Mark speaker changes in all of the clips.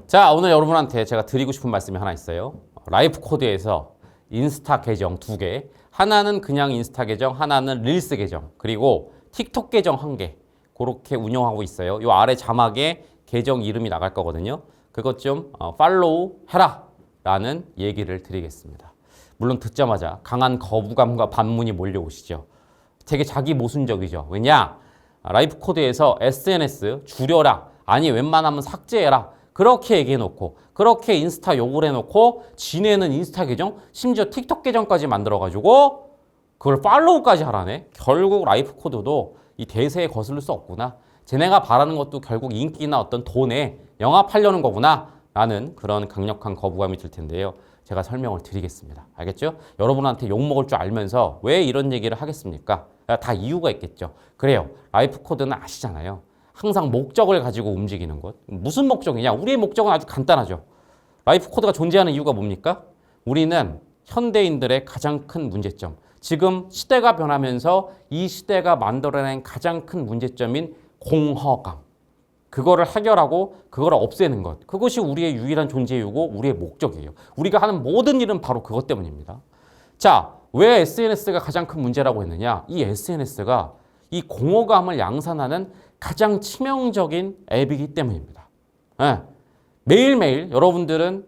Speaker 1: 자, 오늘 여러분한테 제가 드리고 싶은 말씀이 하나 있어요. 라이프 코드에서 인스타 계정 2개, 하나는 그냥 인스타 계정, 하나는 릴스 계정, 그리고 틱톡 계정 1개 그렇게 운영하고 있어요. 요 아래 자막에 계정 이름이 나갈 거거든요. 그것 좀 팔로우 해라 라는 얘기를 드리겠습니다. 물론 듣자마자 강한 거부감과 반문이 몰려오시죠. 되게 자기 모순적이죠. 왜냐? 라이프 코드에서 SNS 줄여라, 아니 웬만하면 삭제해라 그렇게 얘기해놓고, 그렇게 인스타 욕을 해놓고 지네는 인스타 계정, 심지어 틱톡 계정까지 만들어가지고 그걸 팔로우까지 하라네. 결국 라이프 코드도 이 대세에 거슬릴 수 없구나. 쟤네가 바라는 것도 결국 인기나 어떤 돈에 영합하려는 거구나 라는 그런 강력한 거부감이 들 텐데요. 제가 설명을 드리겠습니다. 알겠죠? 여러분한테 욕먹을 줄 알면서 왜 이런 얘기를 하겠습니까? 다 이유가 있겠죠. 그래요. 라이프 코드는 아시잖아요. 항상 목적을 가지고 움직이는 것. 무슨 목적이냐? 우리의 목적은 아주 간단하죠. 라이프 코드가 존재하는 이유가 뭡니까? 우리는 현대인들의 가장 큰 문제점. 지금 시대가 변하면서 이 시대가 만들어낸 가장 큰 문제점인 공허감. 그거를 해결하고 그거를 없애는 것. 그것이 우리의 유일한 존재 이유고 우리의 목적이에요. 우리가 하는 모든 일은 바로 그것 때문입니다. 자, 왜 SNS가 가장 큰 문제라고 했느냐? 이 SNS가 이 공허감을 양산하는 가장 치명적인 앱이기 때문입니다. 네. 매일매일 여러분들은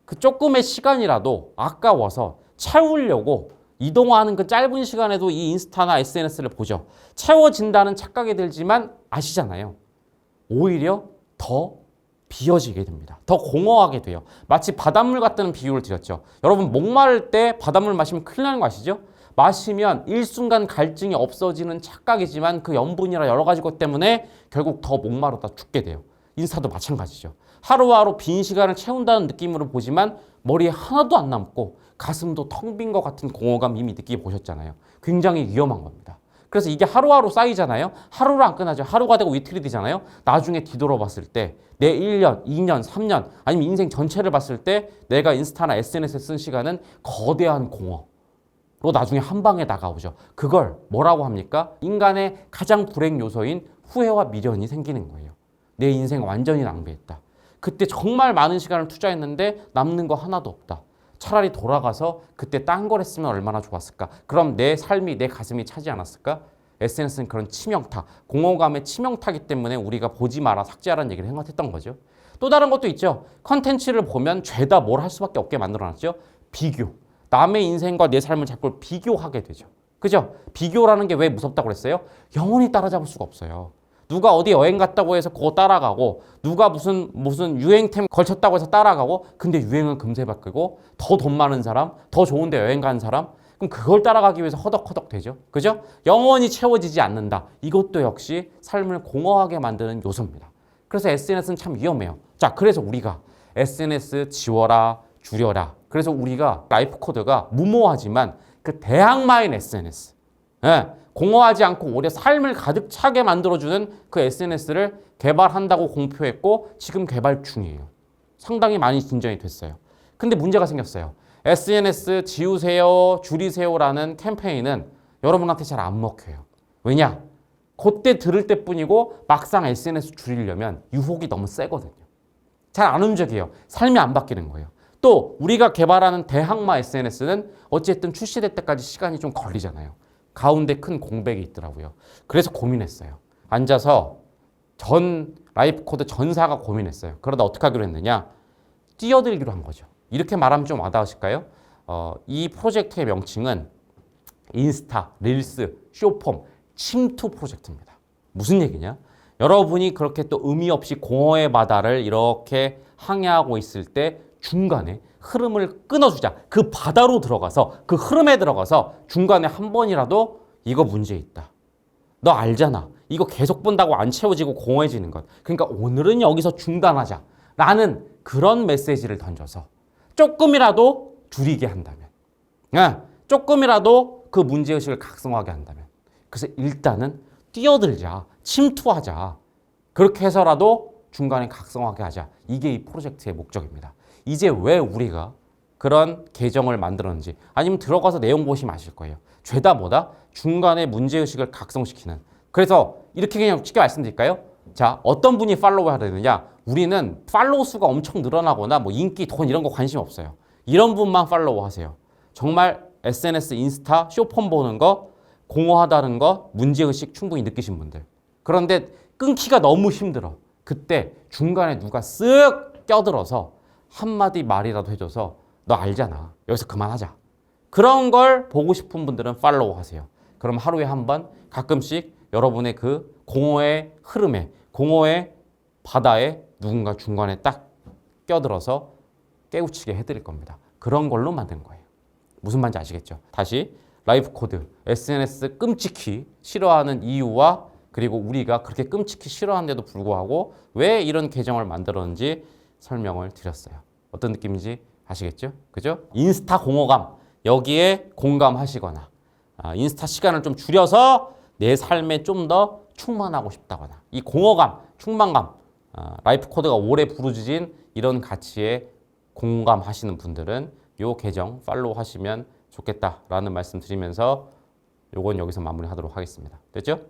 Speaker 1: 그 조금의 시간이라도 아까워서 채우려고 이동하는 그 짧은 시간에도 이 인스타나 SNS를 보죠. 채워진다는 착각이 들지만 아시잖아요. 오히려 더 비어지게 됩니다. 더 공허하게 돼요. 마치 바닷물 같다는 비유를 드렸죠. 여러분 목마를 때 바닷물 마시면 큰일 나는 거 아시죠? 마시면 일순간 갈증이 없어지는 착각이지만 그 염분이나 여러 가지 것 때문에 결국 더 목마르다 죽게 돼요. 인스타도 마찬가지죠. 하루하루 빈 시간을 채운다는 느낌으로 보지만 머리에 하나도 안 남고 가슴도 텅 빈 것 같은 공허감 이미 느끼게 보셨잖아요. 굉장히 위험한 겁니다. 그래서 이게 하루하루 쌓이잖아요. 하루로 안 끝나죠. 하루가 되고 이틀이 되잖아요. 나중에 뒤돌아봤을 때 내 1년, 2년, 3년 아니면 인생 전체를 봤을 때 내가 인스타나 SNS에 쓴 시간은 거대한 공허로 나중에 한 방에 다가오죠. 그걸 뭐라고 합니까? 인간의 가장 불행 요소인 후회와 미련이 생기는 거예요. 내 인생 완전히 낭비했다. 그때 정말 많은 시간을 투자했는데 남는 거 하나도 없다. 차라리 돌아가서 그때 딴 걸 했으면 얼마나 좋았을까? 그럼 내 삶이, 내 가슴이 차지 않았을까? SNS는 그런 치명타, 공허감의 치명타기 때문에 우리가 보지 마라, 삭제하라는 얘기를 했던 거죠. 또 다른 것도 있죠. 컨텐츠를 보면 죄다 뭘 할 수밖에 없게 만들어놨죠. 비교. 남의 인생과 내 삶을 자꾸 비교하게 되죠. 그죠? 비교라는 게 왜 무섭다고 그랬어요? 영원히 따라잡을 수가 없어요. 누가 어디 여행 갔다고 해서 그거 따라가고, 누가 무슨 유행템 걸쳤다고 해서 따라가고, 근데 유행은 금세 바뀌고, 더 돈 많은 사람, 더 좋은데 여행 간 사람, 그럼 그걸 따라가기 위해서 허덕허덕 되죠. 그죠? 영원히 채워지지 않는다. 이것도 역시 삶을 공허하게 만드는 요소입니다. 그래서 SNS는 참 위험해요. 자, 그래서 우리가 SNS 지워라, 줄여라. 그래서 우리가 라이프 코드가 무모하지만 그 대항마인 SNS, 공허하지 않고 오히려 삶을 가득 차게 만들어주는 그 SNS를 개발한다고 공표했고 지금 개발 중이에요. 상당히 많이 진전이 됐어요. 근데 문제가 생겼어요. SNS 지우세요, 줄이세요라는 캠페인은 여러분한테 잘 안 먹혀요. 왜냐? 그때 들을 때뿐이고 막상 SNS 줄이려면 유혹이 너무 세거든요. 잘 안 움직여요. 삶이 안 바뀌는 거예요. 또 우리가 개발하는 대항마 SNS는 어쨌든 출시될 때까지 시간이 좀 걸리잖아요. 가운데 큰 공백이 있더라고요. 그래서 고민했어요. 앉아서 전 라이프 코드 전사가 고민했어요. 그러다 어떻게 하기로 했느냐? 뛰어들기로 한 거죠. 이렇게 말하면 좀 와닿으실까요? 이 프로젝트의 명칭은 인스타, 릴스, 쇼폼, 침투 프로젝트입니다. 무슨 얘기냐? 여러분이 그렇게 또 의미 없이 공허의 바다를 이렇게 항해하고 있을 때 중간에 흐름을 끊어주자. 그 바다로 들어가서, 그 흐름에 들어가서 중간에 한 번이라도 이거 문제 있다. 너 알잖아. 이거 계속 본다고 안 채워지고 공허해지는 것. 그러니까 오늘은 여기서 중단하자. 라는 그런 메시지를 던져서 조금이라도 줄이게 한다면, 조금이라도 그 문제의식을 각성하게 한다면, 그래서 일단은 뛰어들자, 침투하자. 그렇게 해서라도 중간에 각성하게 하자. 이게 이 프로젝트의 목적입니다. 이제 왜 우리가 그런 계정을 만들었는지, 아니면 들어가서 내용 보시면 아실 거예요. 죄다 뭐다? 중간에 문제의식을 각성시키는. 그래서 이렇게 그냥 쉽게 말씀드릴까요? 자, 어떤 분이 팔로우 해야 되느냐? 우리는 팔로우 수가 엄청 늘어나거나 뭐 인기, 돈 이런 거 관심 없어요. 이런 분만 팔로우 하세요. 정말 SNS, 인스타, 쇼폼 보는 거, 공허하다는 거, 문제의식 충분히 느끼신 분들. 그런데 끊기가 너무 힘들어. 그때 중간에 누가 쓱 껴들어서 한마디 말이라도 해줘서 너 알잖아. 여기서 그만하자. 그런 걸 보고 싶은 분들은 팔로우 하세요. 그럼 하루에 한 번 가끔씩 여러분의 그 공허의 흐름에, 공허의 바다에 누군가 중간에 딱 껴들어서 깨우치게 해드릴 겁니다. 그런 걸로 만든 거예요. 무슨 말인지 아시겠죠? 다시 라이프 코드, SNS 끔찍히 싫어하는 이유와 그리고 우리가 그렇게 끔찍히 싫어하는데도 불구하고 왜 이런 계정을 만들었는지 설명을 드렸어요. 어떤 느낌인지 아시겠죠? 그죠? 인스타 공허감, 여기에 공감하시거나 인스타 시간을 좀 줄여서 내 삶에 좀 더 충만하고 싶다거나 이 공허감, 충만감, 라이프 코드가 오래 부르짖은 이런 가치에 공감하시는 분들은 요 계정 팔로우 하시면 좋겠다라는 말씀 드리면서 요건 여기서 마무리하도록 하겠습니다. 됐죠?